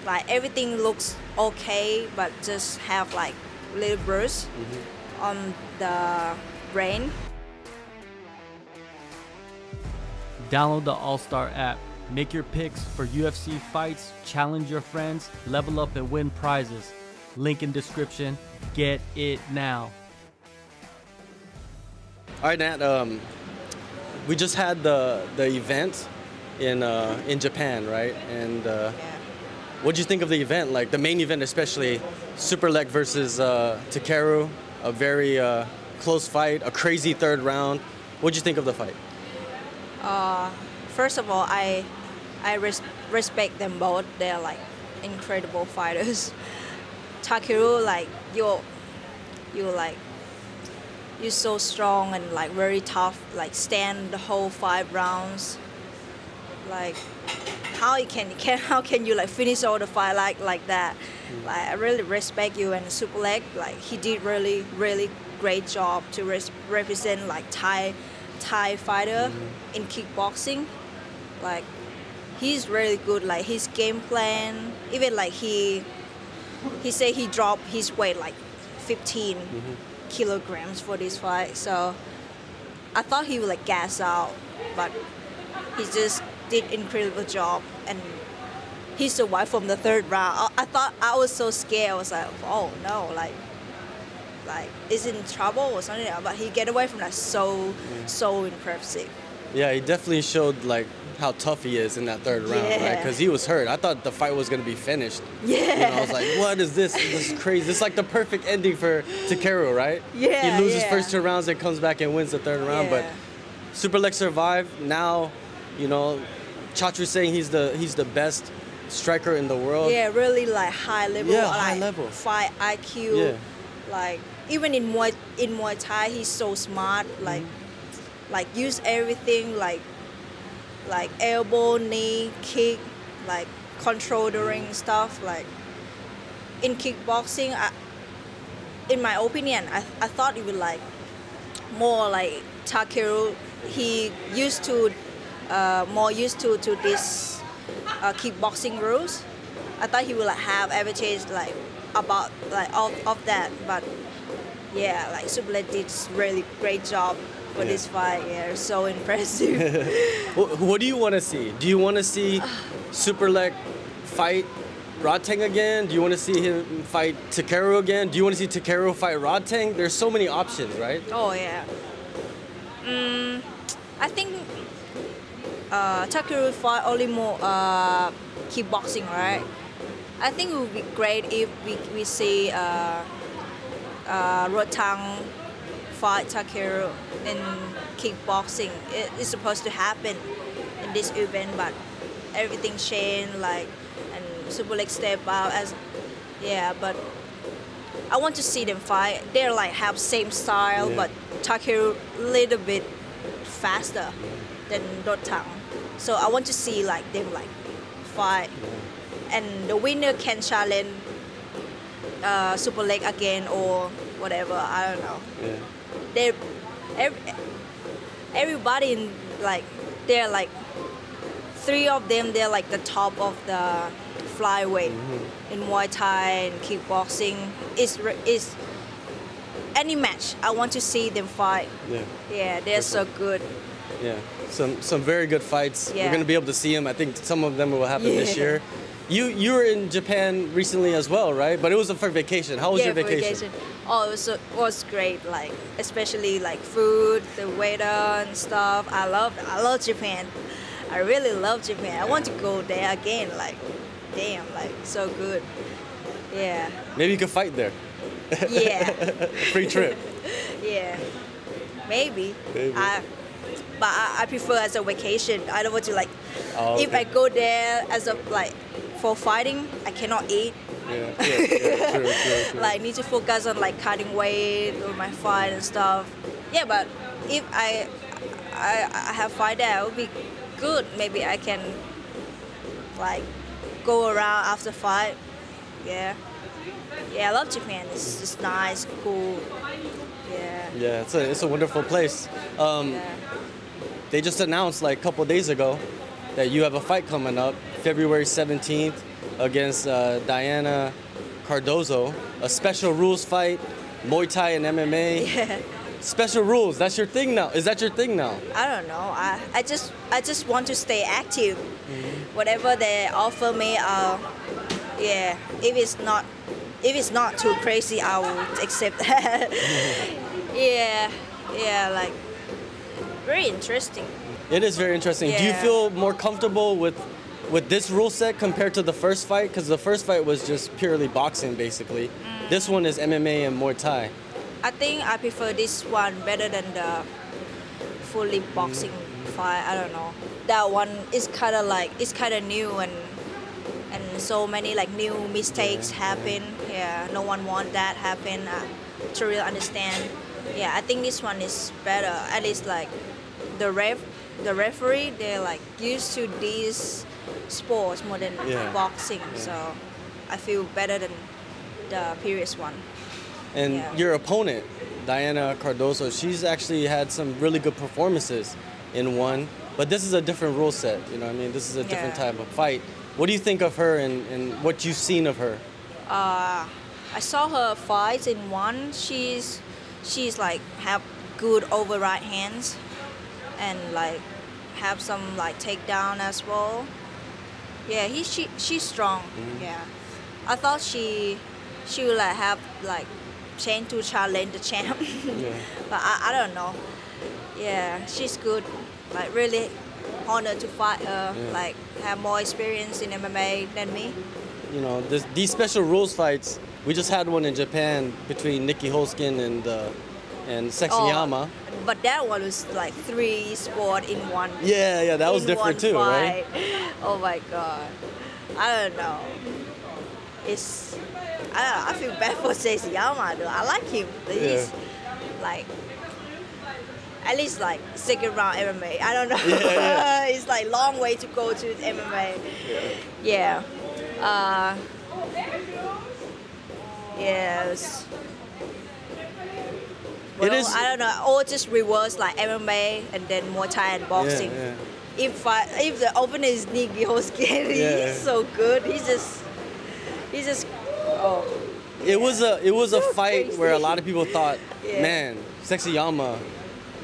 like everything looks okay, but just have like little bruise on the brain. Download the AllStar app. Make your picks for UFC fights, challenge your friends, level up and win prizes. Link in description. Get it now. All right, Nat. We just had the event in Japan, right? And what do you think of the event? Like the main event, especially Superlek versus Takeru, a very close fight, a crazy third round. What do you think of the fight? First of all, I respect them both. They're like incredible fighters. Takeru, like you're so strong and like very tough. Like stand the whole 5 rounds. Like how can you like finish all the fight like that? Like I really respect you. And Superlek, like he did really great job to represent like Thai fighter in kickboxing. Like he's really good. Like his game plan, even like he said he dropped his weight like 15 kilograms for this fight. So I thought he would like gas out, but he just did incredible job and he survived from the 3rd round. I thought I was so scared. I was like, oh no, like is in trouble or something. But he get away from that so impressive. Yeah, he definitely showed like how tough he is in that 3rd round, right? Because he was hurt. I thought the fight was gonna be finished. Yeah. You know, I was like, what is this? This is crazy. It's like the perfect ending for Takeru, right? Yeah. He loses first 2 rounds and comes back and wins the 3rd round. But Superlek survived. Now, you know, Chachu's saying he's the best striker in the world. Yeah, really like high level. Yeah, like, high level. Fight IQ. Yeah. Like even in Muay Thai, he's so smart. Like use everything like elbow, knee, kick, like control the ring stuff. Like in kickboxing, in my opinion, I thought it would like more like Takeru. He used to more used to this kickboxing rules. I thought he would like have advantage like about like of that, but yeah, like Superlek did really great job for this fight. Yeah, so impressive. What do you want to see? Do you want to see Superlek fight Rodtang again? Do you want to see him fight Takeru again? Do you want to see Takeru fight Rodtang? There's so many options, right? Oh yeah. I think Takeru fight only more kickboxing, right? I think it would be great if we see Rodtang fight Takeru in kickboxing. It's supposed to happen in this event, but everything changed. Like, and Superlek step out as, but I want to see them fight. They're like have same style, but Takeru little bit faster than Rodtang. So I want to see like them like fight, and the winner can challenge Superlek again or whatever. I don't know. They everybody in like they're like 3 of them. They're like the top of the flyweight in Muay Thai and kickboxing. Is any match I want to see them fight. Yeah, they're so good. Yeah, some very good fights. We're gonna be able to see them. I think some of them will happen this year. You were in Japan recently as well, right? But it was for vacation. How was your vacation? Oh, it was great. Like especially like food, the weather and stuff. I love Japan. I really love Japan. I want to go there again. Like, damn, like so good. Yeah. Maybe you could fight there. Yeah. Free trip. Yeah. Maybe. But I prefer as a vacation. I don't want to like. If I go there as a like for fighting, I cannot eat. True. Like need to focus on like cutting weight or my fight and stuff. Yeah, but if I have fight there, it would be good. Maybe I can like go around after fight. Yeah, I love Japan. It's just nice, cool. Yeah, it's a wonderful place. They just announced like a couple days ago that you have a fight coming up, February 17th. against Dayane Cardoso, a special rules fight, Muay Thai and MMA. Yeah. Special rules, that's your thing now. Is that your thing now? I don't know. I just want to stay active. Whatever they offer me, yeah. If it's not too crazy, I will accept that. Yeah, like very interesting. It is very interesting. Do you Yeah. feel more comfortable with this rule set compared to the first fight? Because the first fight was just purely boxing, basically. This one is MMA and Muay Thai. I think I prefer this one better than the fully boxing fight. I don't know. That one is kind of new and so many like new mistakes happen. Yeah, no one want that happen to really understand. Yeah, I think this one is better. At least like the referee, they're like used to these sports more than boxing. So I feel better than the previous one. And Yeah. your opponent, Dayane Cardoso, she's actually had some really good performances in one, but this is a different rule set, you know what I mean? This is a different Yeah. type of fight. What do you think of her and what you've seen of her? I saw her fights in one. She's like have good over right hands and like have some like takedown as well. Yeah, she's strong. Yeah, I thought she would like have like chance to challenge the champ, but I don't know. Yeah, she's good. Like really honored to fight her. Like have more experience in MMA than me. You know, these special rules fights, we just had one in Japan between Nieky Holzken and Sexyama. Oh, but that one was like 3 sports in one. Yeah, that was in different one too, fight. right? Oh my god, I don't know. I feel bad for Sexyama though. I like him. He's like at least like second round MMA. I don't know. It's like long way to go to MMA. Yeah. Yes. Well, It is- I don't know. Or just reverse like MMA and then Muay Thai and boxing. Yeah. If the opener is Nieky Holzken, he's so good. He's just oh. It was a fight crazy. where a lot of people thought, Yeah. man, Sexyama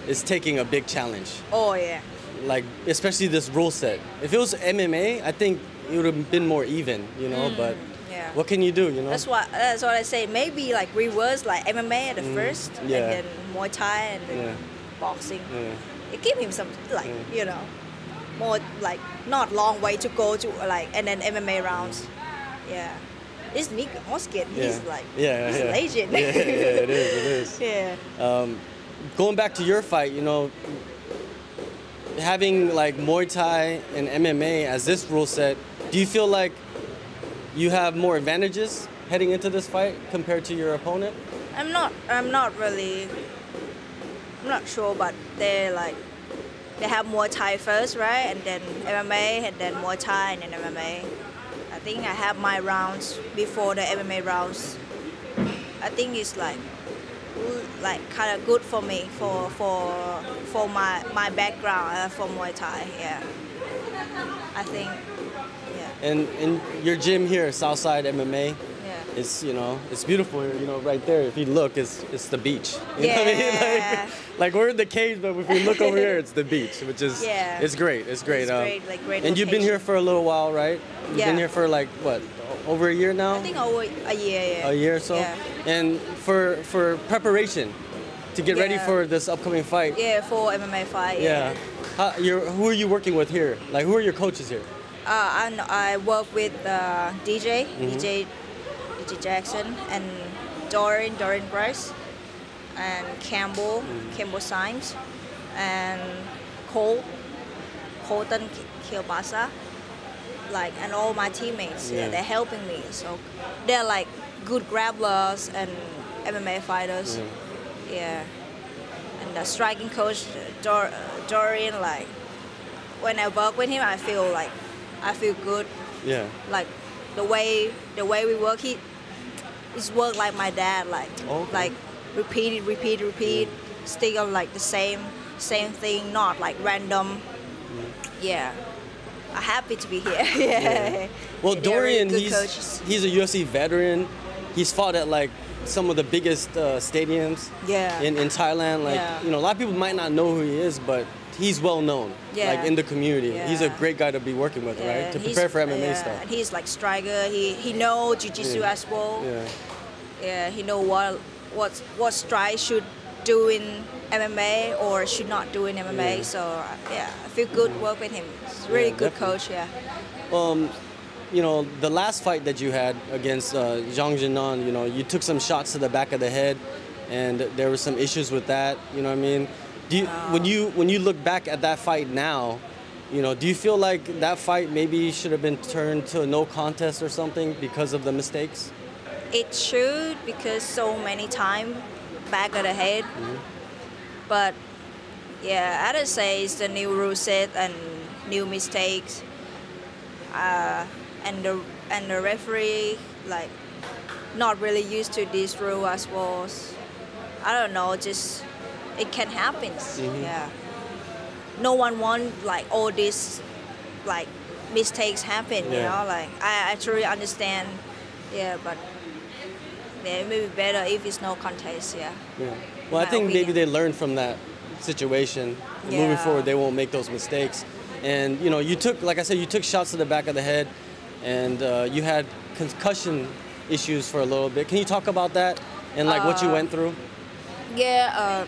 is taking a big challenge. Oh yeah. Like, especially this rule set. If it was MMA, I think it would have been more even, you know, but yeah. what can you do, you know? That's what I say. Maybe like reverse like MMA at the first, and then Muay Thai and then boxing. It give him some like you know, more like not long way to go to like and then MMA rounds. Yeah, this Nieky Holzken, he's like he's a legend. Yeah, it is. Yeah. Going back to your fight, you know, having like Muay Thai and MMA as this rule set, do you feel like you have more advantages heading into this fight compared to your opponent? I'm not sure, but they have Muay Thai first, right? And then MMA, and then Muay Thai, and then MMA. I think I have my rounds before the MMA rounds. I think it's like kind of good for me for my background for Muay Thai. Yeah, I think. Yeah. And your gym here, Southside MMA, it's, you know, it's beautiful here, you know, right there. If you look, it's the beach. You know what I mean? Like we're in the cage, but if you look over here, it's the beach, which is it's great. It's great. It's great, like great. And you've been here for a little while, right? You've been here for like what, over a year now? I think over a year. Yeah. A year or so. Yeah. And for preparation, to get ready for this upcoming fight. Yeah, for MMA fight. Yeah. Who are you working with here? Like, who are your coaches here? I work with DJ Jackson and Dorian Bryce and Campbell Symes and Colton Kielbasa, like, and all my teammates. Yeah, they're helping me. So they're like good grapplers and MMA fighters. Yeah. And the striking coach Dorian, like when I work with him, I feel good. Yeah. Like the way we work, it's work like my dad, like repeat, stick on like the same thing, not like random. Yeah. happy to be here. Yeah. Well, They are really Dorian, good he's coaches. a UFC veteran. He's fought at like some of the biggest stadiums Yeah. in Thailand. Like, Yeah. you know, a lot of people might not know who he is, but he's well known, Yeah. like in the community. Yeah. He's a great guy to be working with, Yeah, right? To and prepare for MMA yeah, stuff. And he's like striker. He know jiu-jitsu Yeah. as well. Yeah. Yeah, he know what strike should do in MMA or should not do in MMA. Yeah. So yeah, I feel good work with him. He's a really Yeah, good definitely. coach. Yeah. You know, the last fight that you had against Xiong Jingnan, you know, you took some shots to the back of the head, and there were some issues with that. You know what I mean? Do you, when you look back at that fight now, you know, do you feel like that fight maybe should have been turned to a no contest or something because of the mistakes? It should, because so many times back of the head. But yeah, I'd say it's the new rule set and new mistakes. And the referee like not really used to this rule as well. I don't know, just it can happen. Yeah. No one want like all these like mistakes happen, you Yeah. know, like I truly understand. Yeah, but yeah, it may be better if it's no contest, yeah. Yeah. Well, I My think maybe opinion. they learned from that situation. Moving Yeah. forward, they won't make those mistakes. And you know, you took, like I said, you took shots to the back of the head, and you had concussion issues for a little bit. Can you talk about that and like what you went through? Yeah,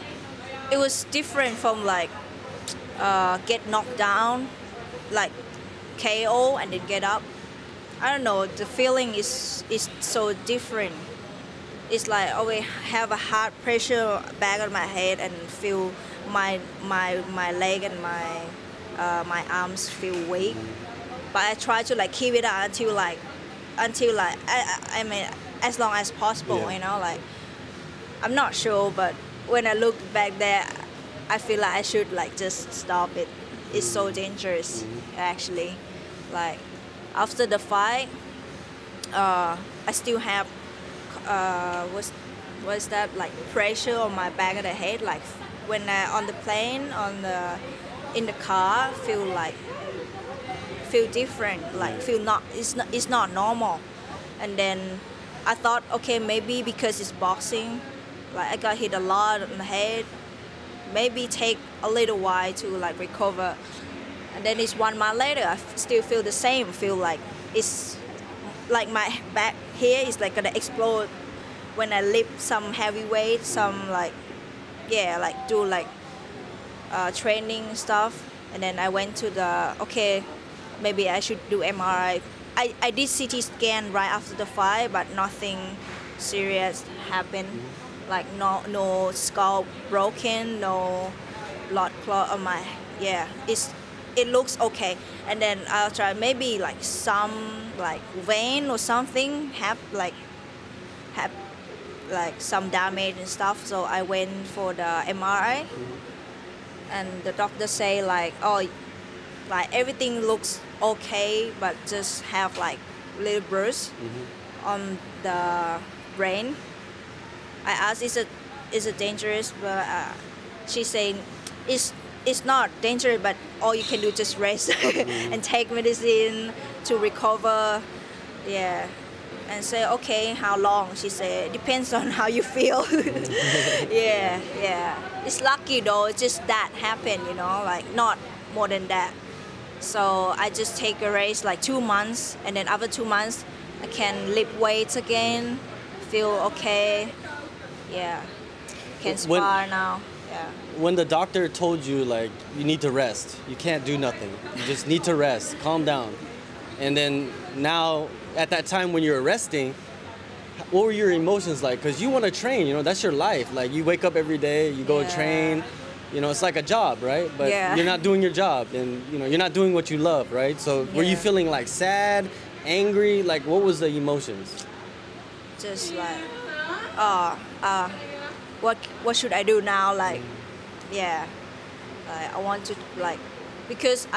it was different from like get knocked down, like KO and then get up. I don't know, the feeling is so different. It's like always have a hard pressure back on my head and feel my leg and my arms feel weak. But I try to like keep it up until like I mean as long as possible, Yeah. you know, like I'm not sure, but when I look back there, I feel like I should like just stop it. It's so dangerous, actually. Like after the fight, I still have what's that, like pressure on my back of the head. Like when I on the plane, in the car, feel different. Like feel not it's not normal. And then I thought, okay, maybe because it's boxing, like I got hit a lot on the head. Maybe take a little while to like recover. And then it's 1 month later, I still feel the same. Feel like it's like my back here is like gonna explode when I lift some heavy weight, some like like do like training stuff. And then I went to the maybe I should do MRI. I did CT scan right after the fight, but nothing serious happened. Like no skull broken, no blood clot on my it looks okay. And then I'll try maybe like some like vein or something have like some damage and stuff. So I went for the MRI, and the doctor say like, oh, like everything looks okay, but just have like little bruise on the brain. I asked, is it dangerous? But she's saying it's not dangerous, but all you can do is just rest and take medicine to recover. Yeah. And say, okay, how long? She said, depends on how you feel. yeah. It's lucky though, it's just that happened, you know, like not more than that. So I just take a rest like 2 months, and then after 2 months, I can lift weights again, feel okay. Yeah, can spar now. Yeah. When the doctor told you like you need to rest, you can't do nothing, you just need to rest, calm down, and then now at that time when you're resting, what were your emotions like? Because you want to train, you know, that's your life. Like you wake up every day, you go train, you know, it's like a job, right? But you're not doing your job, and you know, you're not doing what you love, right? So were you feeling like sad, angry? Like what was the emotions? Just like, what should I do now? Like, I want to like, because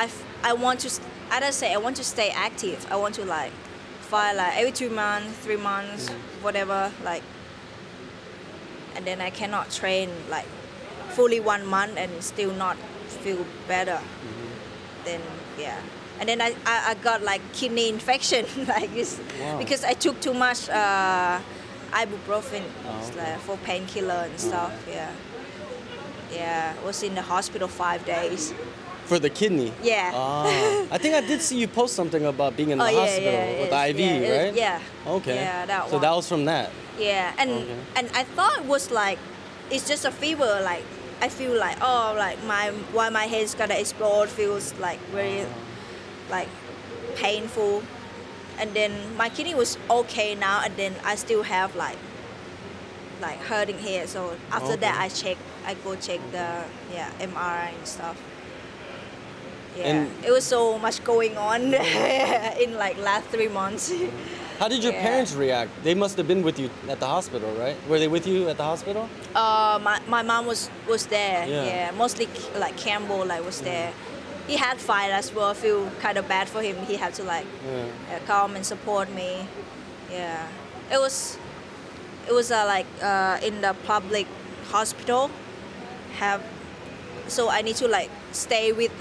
I want to, I want to stay active. I want to like fight like every 2 months, 3 months, whatever, like, and then I cannot train like fully 1 month and still not feel better. Then And then I got like kidney infection like this because I took too much ibuprofen for painkiller and stuff. Yeah, I was in the hospital 5 days. For the kidney? Yeah. I think I did see you post something about being in the hospital with the IV, right? Yeah. Okay. Yeah, that so one. that was from that? Yeah, and I thought it was like, it's just a fever, like, I feel like, oh, like why my head's gonna explode feels like very, like, painful. And then my kidney was okay now, and then I still have like hurting here. So after that, I go check the MRI and stuff. Yeah, and it was so much going on in like last 3 months. How did your parents react? They must have been with you at the hospital, right? Were they with you at the hospital? My mom was there. Yeah, mostly like Campbell was there. He had fight as well. I feel kind of bad for him. He had to like come and support me. Yeah, it was like in the public hospital. So I need to like stay with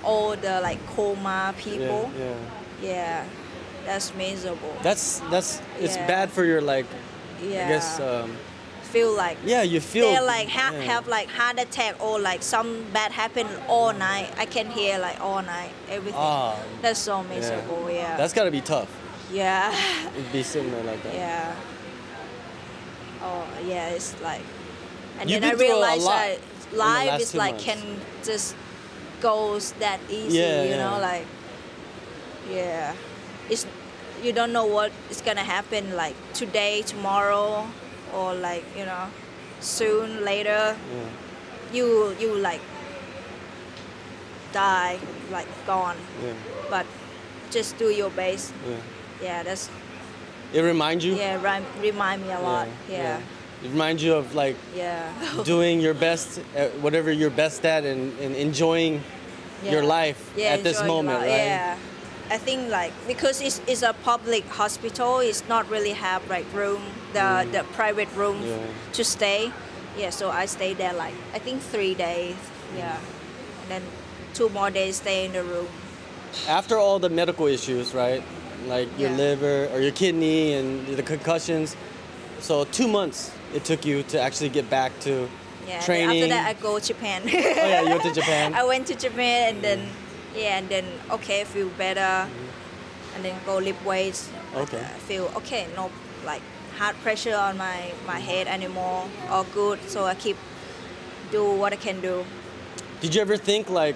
all the like coma people. Yeah, that's miserable. That's it's bad for your like. I guess. Feel like you feel they like have like heart attack or like some bad happen all night. I can hear like all night everything. That's so miserable. Yeah. That's gotta be tough. Yeah. It'd be sitting there like that. Yeah. Oh yeah, it's like, and You've then I been through a realized lot that life is 2 like months. can just goes that easy. You know, like it's you don't know what is gonna happen like today, tomorrow. Or like, you know, soon, later, you like die, like gone. But just do your best. Yeah, that's. It reminds you? Yeah, remind me a lot. Yeah. It reminds you of like doing your best, at whatever you're best at, and enjoying your life at this moment, right? Yeah. I think like because it's a public hospital, it's not really have like room, the private room to stay. Yeah, so I stayed there like I think 3 days. Yeah, and then 2 more days stay in the room. After all the medical issues, right? Like your liver or your kidney and the concussions. So 2 months it took you to actually get back to training. After that I go to Japan. Oh yeah, you went to Japan. I went to Japan and then. Yeah, and then okay, feel better, and then go lift weights. Okay. Feel okay, no like heart pressure on my head anymore. All good, so I keep do what I can do. Did you ever think like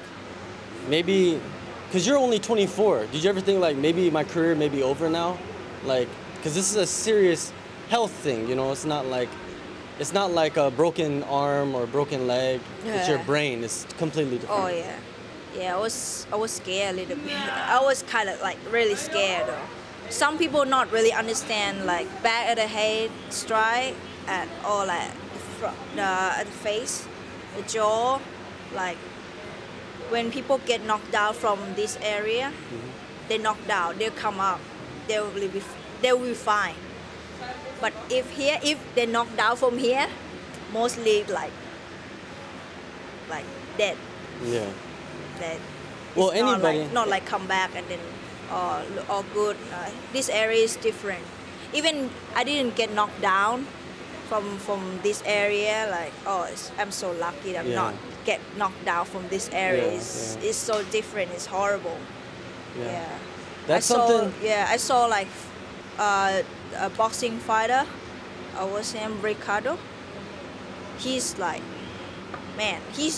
maybe, because you're only 24, did you ever think like maybe my career may be over now? Like, because this is a serious health thing, you know, it's not like a broken arm or broken leg. It's your brain. It's completely different. Oh yeah. Yeah, I was scared a little bit. I was kind of like really scared. Some people not really understand like back of the head strike and or like the face, the jaw. Like when people get knocked down from this area, they knock down, they'll come up, they will be fine. But if they knock down from here, mostly like dead. Yeah. That well, anybody not like come back and then all good. This area is different. Even I didn't get knocked down from this area. Like I'm so lucky that I'm not get knocked down from this area. It's so different. It's horrible. Yeah. That's something. I saw like a boxing fighter. I was him Ricardo. He's like, man, he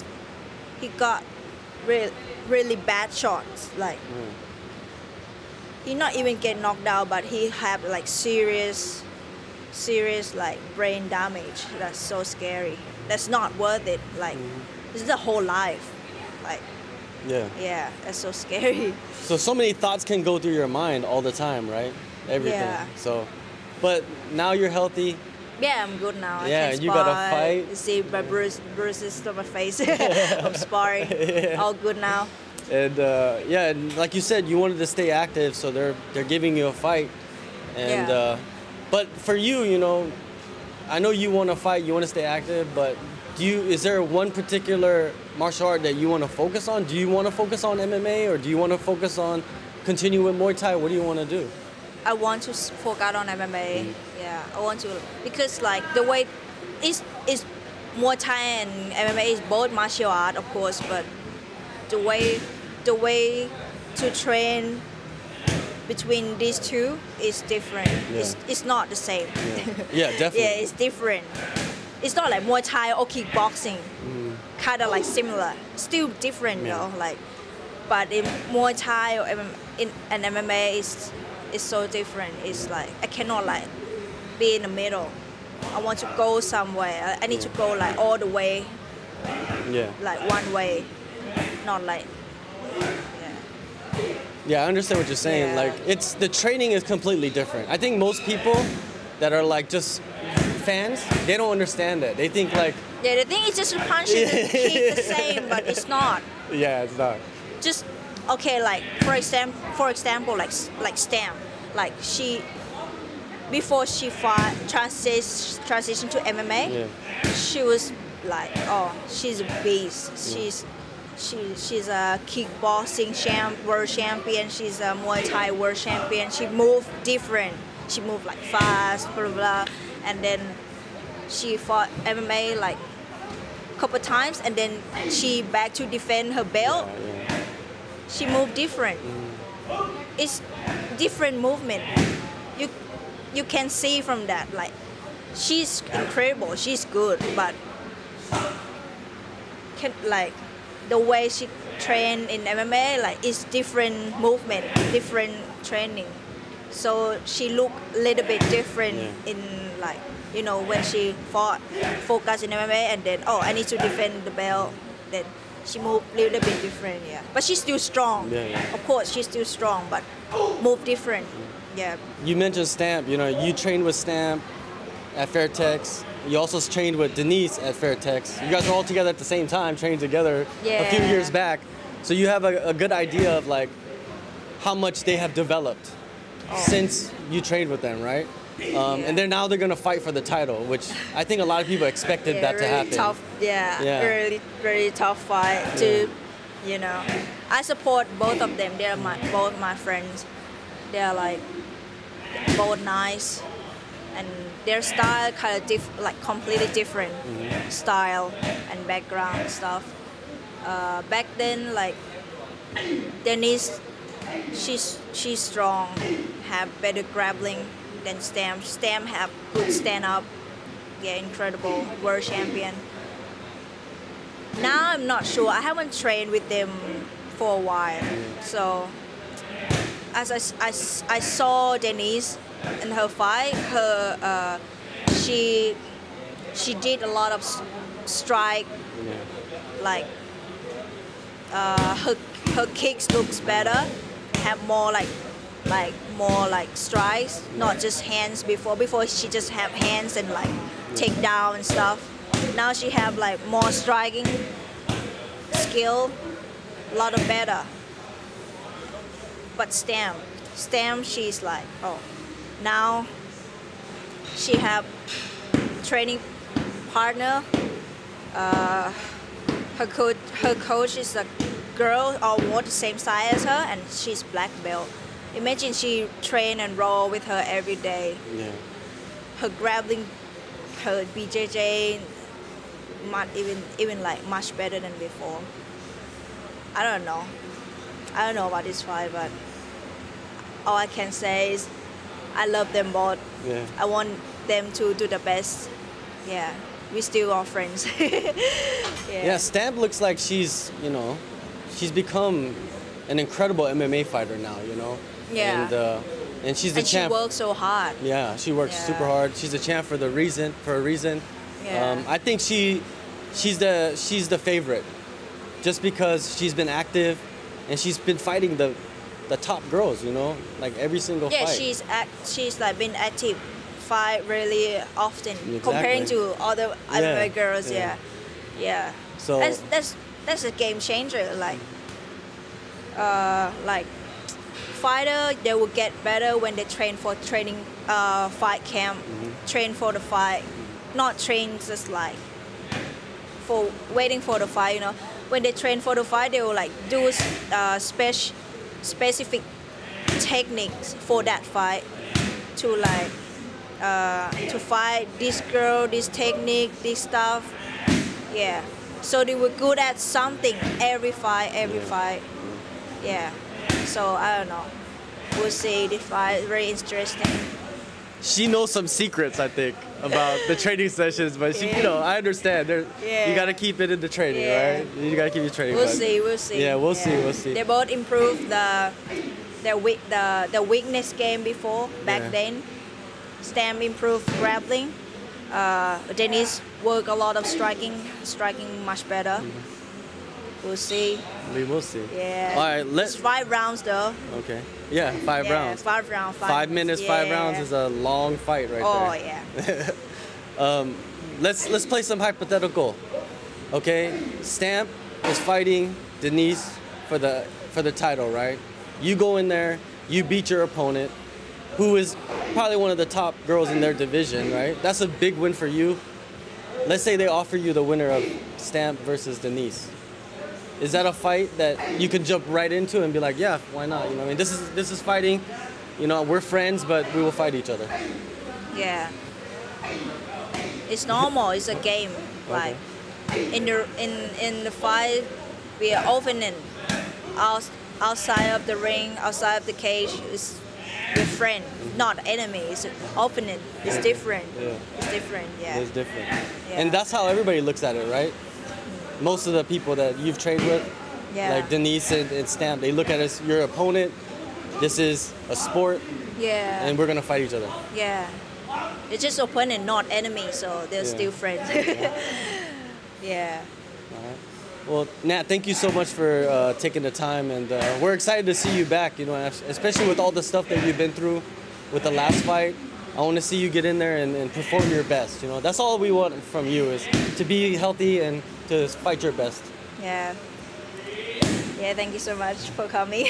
got really bad shots. Like he not even get knocked out, but he have like serious like brain damage. That's so scary. That's not worth it. Like this is the whole life. Like that's so scary. So many thoughts can go through your mind all the time, right? Everything. Yeah. So, but now you're healthy. Yeah, I'm good now. Yeah, I can you got to fight. You see my bruises on my face. I'm sparring. All good now. And and like you said, you wanted to stay active, so they're giving you a fight. And but for you, you know, I know you want to fight, you want to stay active, but is there one particular martial art that you want to focus on? Do you want to focus on MMA or do you want to focus on continue with Muay Thai? What do you want to do? I want to focus on MMA. Yeah, I want to, because like the way is Muay Thai and MMA is both martial art, of course, but the way to train between these two is different. Yeah. It's not the same. Yeah, definitely. Yeah, it's different. It's not like Muay Thai or kickboxing. Kind of like similar. Still different though. Like, but in Muay Thai or in MMA is so different. It's like I cannot like be in the middle. I want to go somewhere. I need to go like all the way. Yeah. Like one way, not like. Yeah, I understand what you're saying. Yeah. Like, it's the training is completely different. I think most people that are like just fans, they don't understand it. They think like. Yeah, they think it's just a punch and kick the same, but it's not. Yeah, it's not. Just okay, like for example, like Stam, like she before she fought transition to MMA, she was like, oh, she's a beast. She's a kickboxing world champion. She's a Muay Thai world champion. She moved different. She moved like fast, blah blah blah, and then she fought MMA like a couple times, and then she back to defend her belt. She moved different. It's different movement. You can see from that, like she's incredible. She's good, but like the way she trained in MMA, like it's different movement, different training. So she looked a little bit different in like, you know, when she focused in MMA and then, oh, I need to defend the belt. Then she moved a little bit different, yeah. But she's still strong. Of course, she's still strong, but move different, yeah. You mentioned Stamp. You know, you trained with Stamp at Fairtex. You also trained with Denice at Fairtex. You guys were all together at the same time, trained together a few years back. So you have a good idea of like how much they have developed since you trained with them, right? And then now they're gonna fight for the title, which I think a lot of people expected that to happen. Tough, really, really tough fight to, you know. I support both of them. They're both my friends. They're like both nice, and their style kind of like completely different style and background stuff. Back then, like Denice, she's strong, have better grappling than Stam. Stam have good stand up, incredible world champion. Now I'm not sure. I haven't trained with them for a while, so as I saw Denice in her fight, she did a lot of strike, like her kicks looks better, have more like strikes, not just hands. Before she just have hands and like take down and stuff. Now she have like more striking skill, a lot of better. But Stam, she's like, oh, now she have training partner. Her coach is a girl almost the same size as her, and she's black belt. Imagine she train and roll with her every day. Her grappling, her BJJ, even like much better than before. I don't know about this fight, but all I can say is I love them both. I want them to do the best. Yeah, we still are friends. Stamp looks like she's become an incredible MMA fighter now, you know. And she's the champ. She works so hard. Yeah, she works super hard. She's a champ for a reason. I think she's the favorite, just because she's been active, and she's been fighting the top girls, you know, like every single fight. She's like been active, fight really often comparing to other MMA girls. So that's a game changer. Like fighter, they will get better when they train for fight camp, train for the fight, not train just like for waiting for the fight. You know, when they train for the fight, they will like do specific techniques for that fight to like to fight this girl, this technique, this stuff. Yeah. So they were good at something every fight. Yeah. So I don't know. We'll see. This fight is very interesting. She knows some secrets, I think, about the training sessions, but she, you know, I understand. You gotta keep it in the training, right? You gotta keep your training. We'll see. Yeah, we'll see. They both improved the weakness game before back then. Stamp improved grappling. Denice worked a lot of striking much better. We'll see. We will see. Yeah. All right, it's 5 rounds though. Okay. Yeah, 5 rounds. 5 rounds. 5 minutes, 5 rounds is a long fight right there. Oh yeah. Let's play some hypothetical. Okay, Stamp is fighting Denice for the title, right? You go in there, you beat your opponent, who is probably one of the top girls in their division, right? That's a big win for you. Let's say they offer you the winner of Stamp versus Denice. Is that a fight that you can jump right into and be like, yeah, why not? You know, I mean, this is fighting. You know, we're friends, but we will fight each other. Yeah. It's normal. It's a game. Like in the fight, we are often outside of the ring, outside of the cage. We're friends, not enemies. It's opponent. It's different. Yeah. It's different. Yeah. It's different. Yeah. And that's how everybody looks at it, right? Most of the people that you've trained with, like Denice and Stamp, they look at us, your opponent, this is a sport, and we're gonna fight each other. Yeah. It's just opponent, not enemy, so they're still friends. Yeah. All right. Well, Nat, thank you so much for taking the time, and we're excited to see you back, you know, especially with all the stuff that you've been through with the last fight. I want to see you get in there and perform your best, you know. That's all we want from you, is to be healthy and to fight your best. Yeah. Yeah, thank you so much for coming.